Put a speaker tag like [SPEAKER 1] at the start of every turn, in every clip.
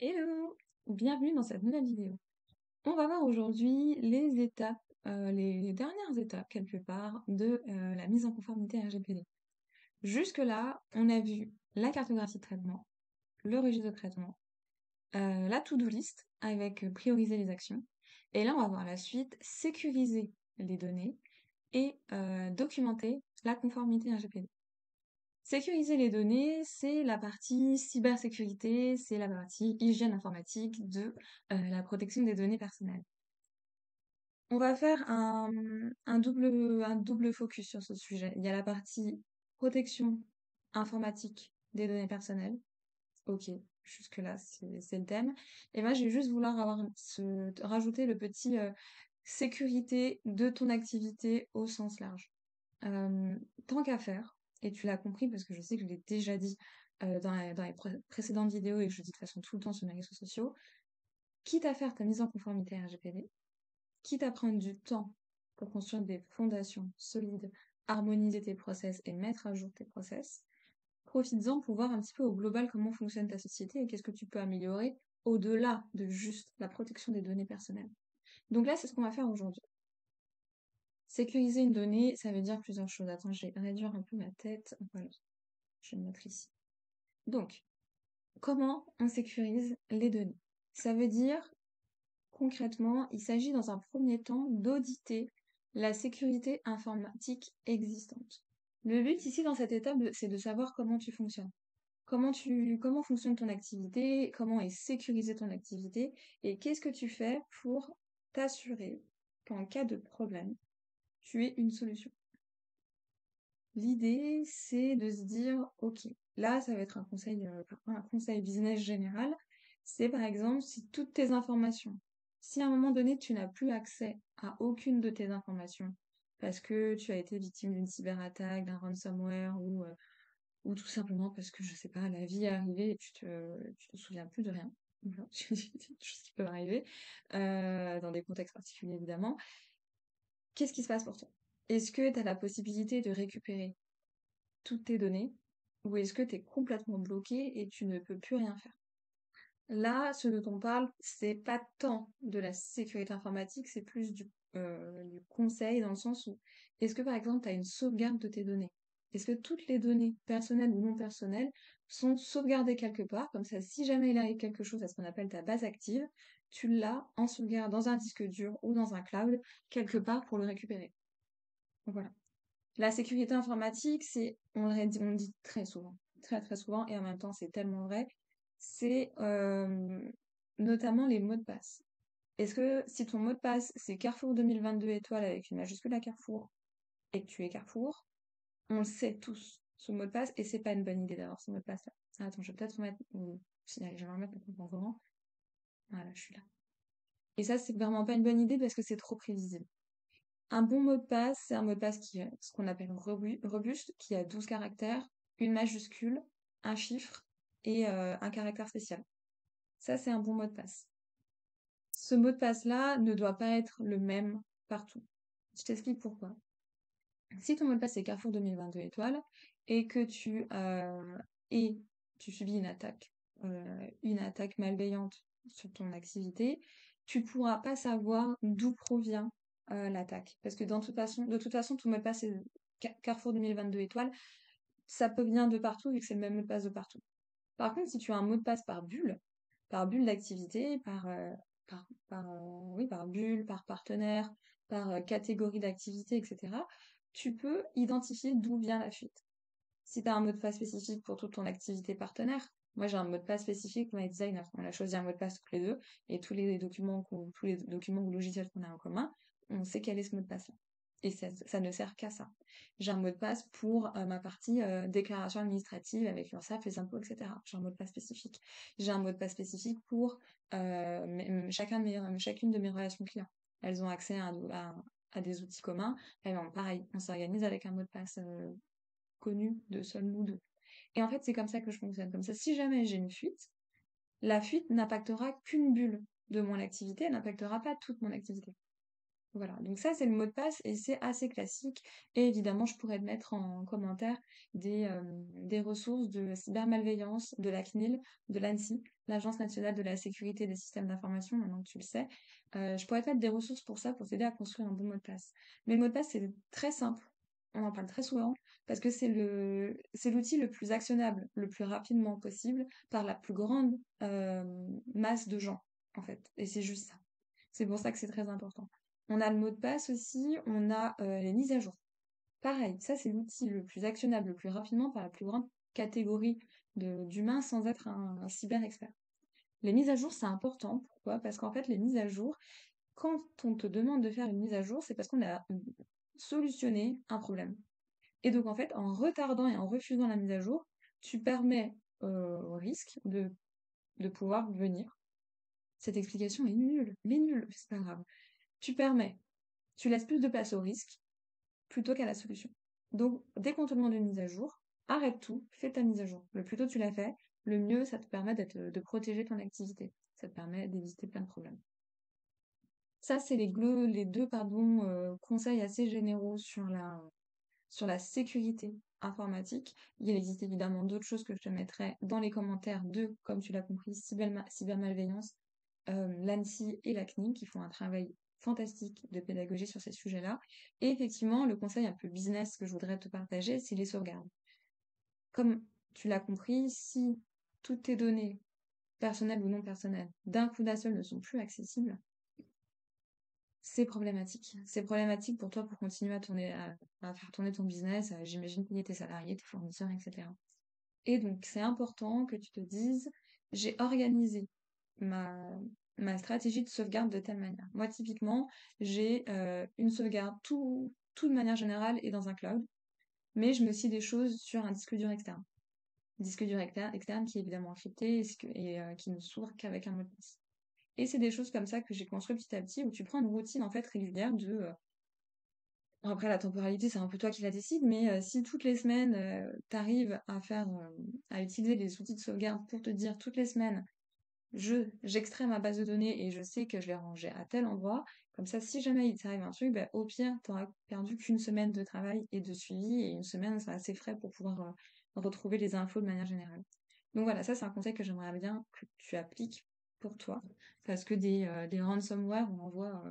[SPEAKER 1] Hello! Bienvenue dans cette nouvelle vidéo. On va voir aujourd'hui les étapes, les dernières étapes quelque part de la mise en conformité RGPD. Jusque-là, on a vu la cartographie de traitement, le registre de traitement, la to-do list avec prioriser les actions. Et là, on va voir la suite, sécuriser les données et documenter la conformité RGPD. Sécuriser les données, c'est la partie cybersécurité, c'est la partie hygiène informatique de la protection des données personnelles. On va faire un double focus sur ce sujet. Il y a la partie protection informatique des données personnelles. Ok, jusque-là, c'est le thème. Et moi, je vais juste vouloir rajouter le petit sécurité de ton activité au sens large. Euh, Tant qu'à faire, et tu l'as compris parce que je sais que je l'ai déjà dit dans les précédentes vidéos et que je le dis de façon tout le temps sur mes réseaux sociaux, quitte à faire ta mise en conformité RGPD, quitte à prendre du temps pour construire des fondations solides, harmoniser tes process et mettre à jour tes process, profites-en pour voir un petit peu au global comment fonctionne ta société et qu'est-ce que tu peux améliorer au-delà de juste la protection des données personnelles. Donc là, c'est ce qu'on va faire aujourd'hui. Sécuriser une donnée, ça veut dire plusieurs choses. Attends, je vais réduire un peu ma tête. Voilà, je vais me mettre ici. Donc, comment on sécurise les données? Ça veut dire, concrètement, il s'agit dans un premier temps d'auditer la sécurité informatique existante. Le but ici dans cette étape, c'est de savoir comment tu fonctionnes. Comment fonctionne ton activité, comment est sécurisée ton activité, et qu'est-ce que tu fais pour t'assurer qu'en cas de problème, tu aies une solution. L'idée, c'est de se dire, ok, là, ça va être un conseil business général. C'est par exemple, si toutes tes informations, si à un moment donné, tu n'as plus accès à aucune de tes informations, parce que tu as été victime d'une cyberattaque, d'un ransomware, ou tout simplement parce que, je sais pas, la vie est arrivée et tu te souviens plus de rien. Voilà, choses qui peuvent arriver, dans des contextes particuliers évidemment. Qu'est-ce qui se passe pour toi? Est-ce que tu as la possibilité de récupérer toutes tes données ou est-ce que tu es complètement bloqué et tu ne peux plus rien faire? Là, ce dont on parle, c'est pas tant de la sécurité informatique, c'est plus du conseil dans le sens où est-ce que par exemple tu as une sauvegarde de tes données? Est-ce que toutes les données personnelles ou non personnelles sont sauvegardées quelque part? Comme ça, si jamais il arrive quelque chose à ce qu'on appelle ta base active, tu l'as en sauvegarde dans un disque dur ou dans un cloud quelque part pour le récupérer. Donc voilà. La sécurité informatique, on le dit très souvent, très très souvent, et en même temps c'est tellement vrai, c'est notamment les mots de passe. Est-ce que si ton mot de passe c'est Carrefour 2022 étoile avec une majuscule à Carrefour et que tu es Carrefour, on le sait tous, ce mot de passe, et c'est pas une bonne idée d'avoir ce mot de passe là. Attends, je vais peut-être remettre, je vais remettre mon compte en grand. Voilà, je suis là. Et ça, c'est vraiment pas une bonne idée parce que c'est trop prévisible. Un bon mot de passe, c'est un mot de passe qui est ce qu'on appelle robuste, qui a 12 caractères, une majuscule, un chiffre et un caractère spécial. Ça, c'est un bon mot de passe. Ce mot de passe-là ne doit pas être le même partout. Je t'explique pourquoi. Si ton mot de passe est Carrefour 2022 étoiles et que tu subis une attaque malveillante sur ton activité, tu pourras pas savoir d'où provient l'attaque. Parce que de toute façon, ton mot de passe est Carrefour 2022 étoiles, ça peut venir de partout vu que c'est le même mot de passe de partout. Par contre, si tu as un mot de passe par bulle d'activité, par bulle, par partenaire, par catégorie d'activité, etc., tu peux identifier d'où vient la fuite. Si tu as un mot de passe spécifique pour toute ton activité partenaire, moi j'ai un mot de passe spécifique pour my designer. On a choisi un mot de passe tous les deux et tous les documents ou logiciels qu'on a en commun, on sait quel est ce mot de passe-là. Et ça ne sert qu'à ça. J'ai un mot de passe pour ma partie déclaration administrative avec l'URSSAF, les impôts, etc. J'ai un mot de passe spécifique. J'ai un mot de passe spécifique pour chacune de mes relations clients. Elles ont accès à des outils communs. Et ben, pareil, on s'organise avec un mot de passe connu de seuls nous deux. Et en fait, c'est comme ça que je fonctionne. Comme ça, si jamais j'ai une fuite, la fuite n'impactera qu'une bulle de mon activité, elle n'impactera pas toute mon activité. Voilà, donc ça c'est le mot de passe et c'est assez classique. Et évidemment, je pourrais te mettre en commentaire des ressources de cybermalveillance, de la CNIL, de l'ANSSI, l'Agence nationale de la sécurité des systèmes d'information, maintenant que tu le sais. Je pourrais te mettre des ressources pour ça, pour t'aider à construire un bon mot de passe. Mais le mot de passe, c'est très simple, on en parle très souvent, parce que c'est l'outil le plus actionnable, le plus rapidement possible, par la plus grande masse de gens, en fait. Et c'est juste ça. C'est pour ça que c'est très important. On a le mot de passe aussi, on a les mises à jour. Pareil, ça c'est l'outil le plus actionnable le plus rapidement par la plus grande catégorie d'humains sans être un cyber expert. Les mises à jour, c'est important. Pourquoi? Parce qu'en fait, les mises à jour, quand on te demande de faire une mise à jour, c'est parce qu'on a solutionné un problème. Et donc en fait, en retardant et en refusant la mise à jour, tu permets au risque de pouvoir venir. Cette explication est nulle, mais nulle, c'est pas grave. Tu permets, tu laisses plus de place au risque plutôt qu'à la solution. Donc, dès qu'on te demande une mise à jour, arrête tout, fais ta mise à jour. Le plus tôt tu l'as fait, le mieux ça te permet de protéger ton activité. Ça te permet d'éviter plein de problèmes. Ça, c'est les deux conseils assez généraux sur la sécurité informatique. Il existe évidemment d'autres choses que je te mettrai dans les commentaires de, comme tu l'as compris, cybermalveillance, l'ANSSI et la CNIL qui font un travail fantastique de pédagogie sur ces sujets-là. Et effectivement, le conseil un peu business que je voudrais te partager, c'est les sauvegardes. Comme tu l'as compris, si toutes tes données, personnelles ou non personnelles, d'un coup d'un seul ne sont plus accessibles, c'est problématique. C'est problématique pour toi pour continuer à faire tourner ton business, j'imagine payer tes salariés, tes fournisseurs, etc. Et donc, c'est important que tu te dises, j'ai organisé ma, ma stratégie de sauvegarde de telle manière. Moi, typiquement, j'ai une sauvegarde, tout de manière générale est dans un cloud, mais je me scie des choses sur un disque dur externe. Disque dur externe qui est évidemment encrypté et qui ne s'ouvre qu'avec un mot de passe. Et c'est des choses comme ça que j'ai construit petit à petit, où tu prends une routine en fait régulière après, la temporalité, c'est un peu toi qui la décide, mais si toutes les semaines, tu arrives à utiliser les outils de sauvegarde pour te dire toutes les semaines, j'extrais ma base de données et je sais que je l'ai rangée à tel endroit, comme ça, si jamais il t'arrive un truc, bah, au pire, t'auras perdu qu'une semaine de travail et de suivi, et une semaine, c'est assez frais pour pouvoir retrouver les infos de manière générale. Donc voilà, ça, c'est un conseil que j'aimerais bien que tu appliques pour toi, parce que des ransomware, on en voit,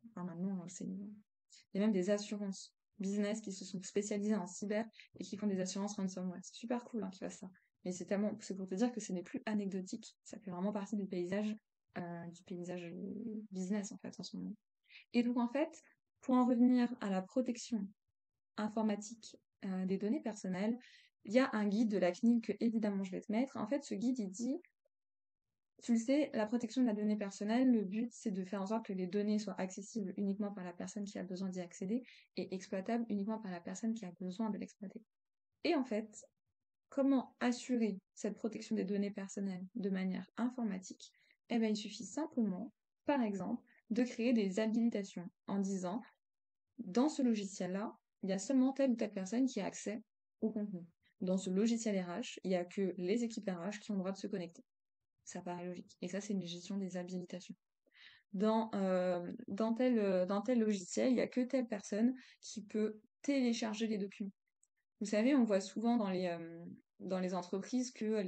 [SPEAKER 1] enfin, maintenant, il y a même des assurances business qui se sont spécialisées en cyber et qui font des assurances ransomware. C'est super cool hein, qu'ils fassent ça. Mais c'est pour te dire que ce n'est plus anecdotique. Ça fait vraiment partie du paysage business en fait en ce moment. Et donc en fait, pour en revenir à la protection informatique des données personnelles, il y a un guide de la CNIL que évidemment je vais te mettre. En fait, ce guide il dit tu le sais, la protection de la donnée personnelle, le but, c'est de faire en sorte que les données soient accessibles uniquement par la personne qui a besoin d'y accéder et exploitables uniquement par la personne qui a besoin de l'exploiter. Et en fait, comment assurer cette protection des données personnelles de manière informatique? Eh bien, il suffit simplement, par exemple, de créer des habilitations en disant, dans ce logiciel-là, il y a seulement telle ou telle personne qui a accès au contenu. Dans ce logiciel RH, il n'y a que les équipes RH qui ont le droit de se connecter. Ça paraît logique. Et ça, c'est une gestion des habilitations. Dans tel logiciel, il n'y a que telle personne qui peut télécharger les documents. Vous savez, on voit souvent dans les entreprises que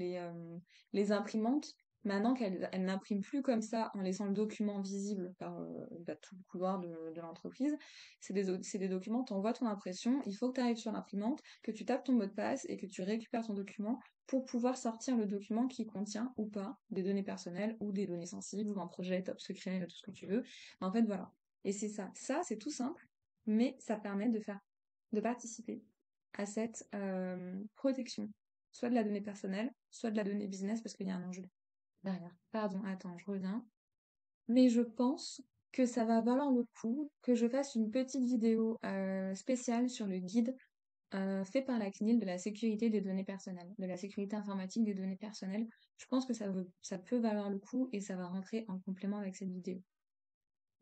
[SPEAKER 1] les imprimantes, maintenant qu'elles n'impriment plus comme ça en laissant le document visible par tout le couloir de l'entreprise, c'est des documents, tu envoies ton impression, il faut que tu arrives sur l'imprimante, que tu tapes ton mot de passe et que tu récupères ton document pour pouvoir sortir le document qui contient ou pas des données personnelles ou des données sensibles ou un projet top secret, tout ce que tu veux. En fait, voilà. Et c'est ça. Ça, c'est tout simple, mais ça permet de participer à cette protection, soit de la donnée personnelle, soit de la donnée business, parce qu'il y a un enjeu derrière. Pardon, attends, je reviens. Mais je pense que ça va valoir le coup que je fasse une petite vidéo spéciale sur le guide fait par la CNIL de la sécurité des données personnelles, de la sécurité informatique des données personnelles. Je pense que ça peut valoir le coup et ça va rentrer en complément avec cette vidéo.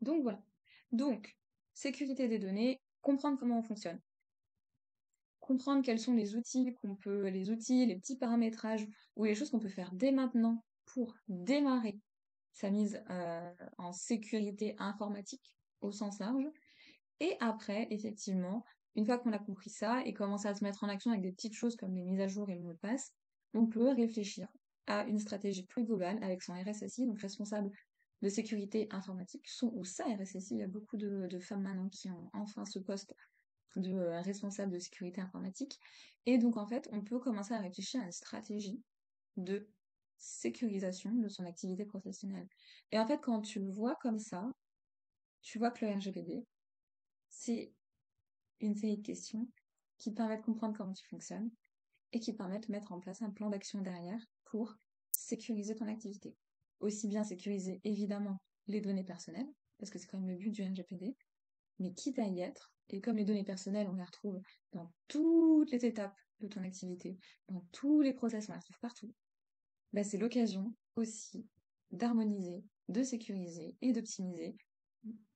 [SPEAKER 1] Donc voilà. Donc, sécurité des données, comprendre comment on fonctionne, comprendre quels sont les outils, les petits paramétrages ou les choses qu'on peut faire dès maintenant pour démarrer sa mise en sécurité informatique au sens large. Et après, effectivement, une fois qu'on a compris ça et commencé à se mettre en action avec des petites choses comme les mises à jour et le mot de passe, on peut réfléchir à une stratégie plus globale avec son RSSI, donc responsable de sécurité informatique, son ou sa RSSI. Il y a beaucoup de femmes maintenant qui ont enfin ce poste de responsable de sécurité informatique. Et donc, en fait, on peut commencer à réfléchir à une stratégie de sécurisation de son activité professionnelle. Et en fait, quand tu le vois comme ça, tu vois que le RGPD, c'est une série de questions qui te permettent de comprendre comment tu fonctionnes et qui te permettent de mettre en place un plan d'action derrière pour sécuriser ton activité. Aussi bien sécuriser évidemment les données personnelles, parce que c'est quand même le but du RGPD, mais quitte à y être, et comme les données personnelles, on les retrouve dans toutes les étapes de ton activité, dans tous les process, on les retrouve partout, bah, c'est l'occasion aussi d'harmoniser, de sécuriser et d'optimiser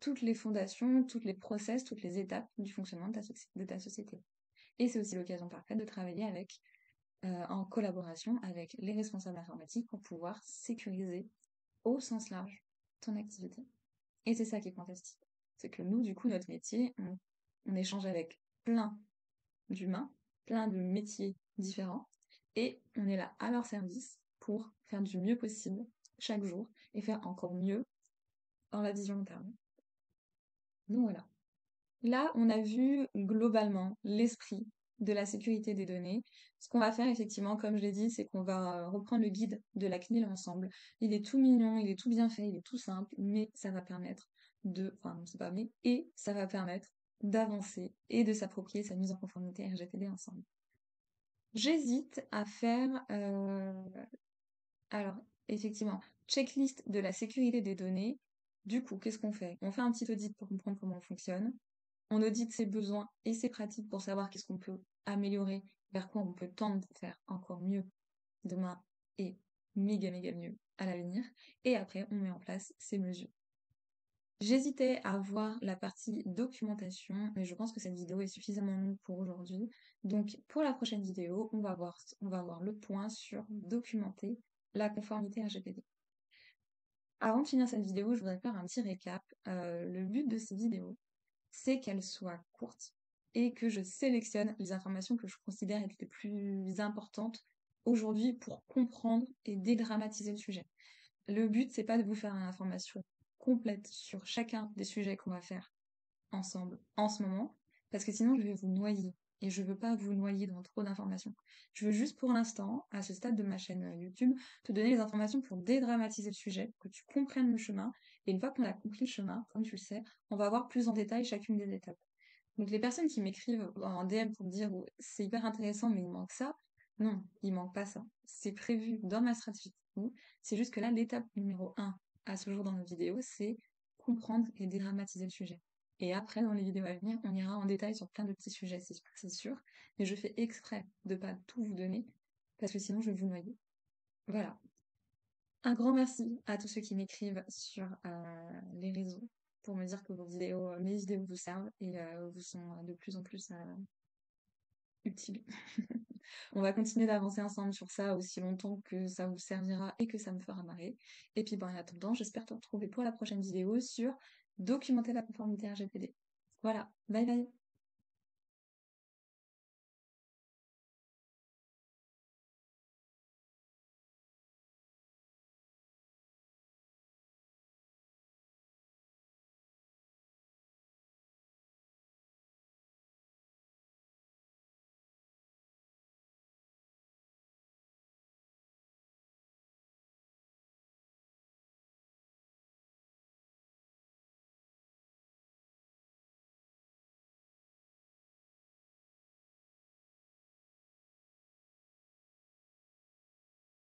[SPEAKER 1] toutes les fondations, toutes les process, toutes les étapes du fonctionnement de ta société. Et c'est aussi l'occasion parfaite de travailler en collaboration avec les responsables informatiques pour pouvoir sécuriser au sens large ton activité. Et c'est ça qui est fantastique. C'est que nous, du coup, notre métier, on échange avec plein d'humains, plein de métiers différents, et on est là à leur service pour faire du mieux possible chaque jour et faire encore mieux dans la vision long terme. Donc voilà. Là, on a vu globalement l'esprit de la sécurité des données. Ce qu'on va faire effectivement, comme je l'ai dit, c'est qu'on va reprendre le guide de la CNIL ensemble. Il est tout mignon, il est tout bien fait, il est tout simple, mais ça va permettre enfin non, c'est pas mais, et ça va permettre d'avancer et de s'approprier sa mise en conformité RGPD ensemble. J'hésite à faire, alors effectivement, checklist de la sécurité des données. Du coup, qu'est-ce qu'on fait? On fait un petit audit pour comprendre comment on fonctionne. On audite ses besoins et ses pratiques pour savoir qu'est-ce qu'on peut améliorer, vers quoi on peut tendre pour faire encore mieux demain et méga méga mieux à l'avenir. Et après, on met en place ces mesures. J'hésitais à voir la partie documentation, mais je pense que cette vidéo est suffisamment longue pour aujourd'hui. Donc, pour la prochaine vidéo, on va voir le point sur documenter la conformité RGPD. Avant de finir cette vidéo, je voudrais faire un petit récap. Le but de ces vidéos, c'est qu'elles soient courtes et que je sélectionne les informations que je considère être les plus importantes aujourd'hui pour comprendre et dédramatiser le sujet. Le but, c'est pas de vous faire une information complète sur chacun des sujets qu'on va faire ensemble en ce moment, parce que sinon je vais vous noyer. Et je veux pas vous noyer dans trop d'informations. Je veux juste pour l'instant, à ce stade de ma chaîne YouTube, te donner les informations pour dédramatiser le sujet, pour que tu comprennes le chemin. Et une fois qu'on a compris le chemin, comme tu le sais, on va voir plus en détail chacune des étapes. Donc les personnes qui m'écrivent en DM pour me dire oh, c'est hyper intéressant mais il manque ça, non, il manque pas ça. C'est prévu dans ma stratégie. C'est juste que là, l'étape numéro 1 à ce jour dans nos vidéos, c'est comprendre et dédramatiser le sujet. Et après, dans les vidéos à venir, on ira en détail sur plein de petits sujets, c'est sûr. Mais je fais exprès de pas tout vous donner, parce que sinon je vais vous noyer. Voilà. Un grand merci à tous ceux qui m'écrivent sur les réseaux pour me dire que mes vidéos vous servent et vous sont de plus en plus utiles. On va continuer d'avancer ensemble sur ça aussi longtemps que ça vous servira et que ça me fera marrer. Et puis en attendant, j'espère te retrouver pour la prochaine vidéo sur documenter la conformité RGPD. Voilà, bye bye.